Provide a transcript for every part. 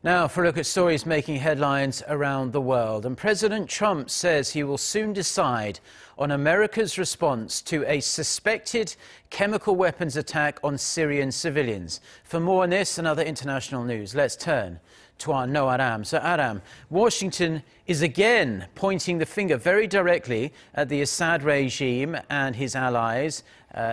Now for a look at stories making headlines around the world. And President Trump says he will soon decide on America's response to a suspected chemical weapons attack on Syrian civilians. For more on this and other international news, let's turn to our Ro Aram. So Aram, Washington is again pointing the finger very directly at the Assad regime and his allies,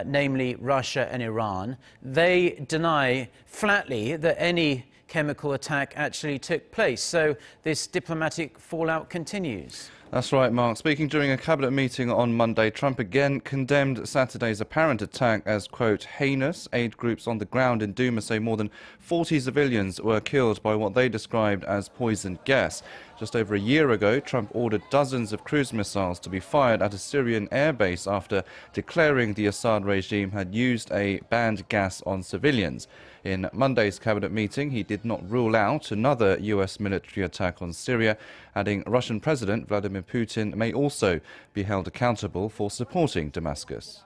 namely Russia and Iran. They deny flatly that any chemical attack actually took place. So this diplomatic fallout continues. That's right, Mark. Speaking during a cabinet meeting on Monday, Trump again condemned Saturday's apparent attack as, quote, heinous. Aid groups on the ground in Douma say more than 40 civilians were killed by what they described as poison gas. Just over a year ago, Trump ordered dozens of cruise missiles to be fired at a Syrian airbase after declaring the Assad regime had used a banned gas on civilians. In Monday's cabinet meeting, he did not rule out another U.S. military attack on Syria, adding Russian President Vladimir Putin may also be held accountable for supporting Damascus.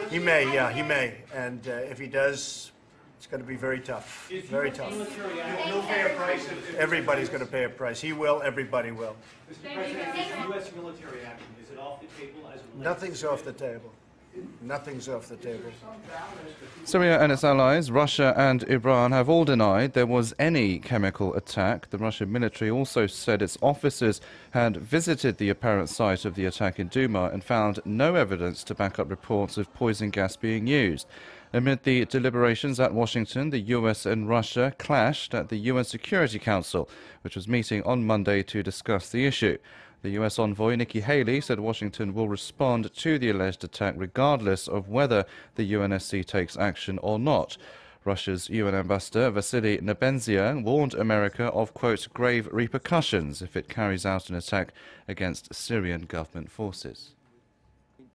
He may, yeah, he may. And if he does, it's going to be very tough. Very tough. He'll pay a price. Everybody's going to pay a price. He will, everybody will. Mr. President, is U.S. military action, is it off the table as it relates? Nothing's off the table. Nothing's off the table. Syria and its allies, Russia and Iran, have all denied there was any chemical attack. The Russian military also said its officers had visited the apparent site of the attack in Douma and found no evidence to back up reports of poison gas being used. Amid the deliberations at Washington, the US and Russia clashed at the UN Security Council, which was meeting on Monday to discuss the issue. The US envoy Nikki Haley said Washington will respond to the alleged attack regardless of whether the UNSC takes action or not. Russia's UN ambassador Vasily Nebenzia warned America of, quote, grave repercussions if it carries out an attack against Syrian government forces.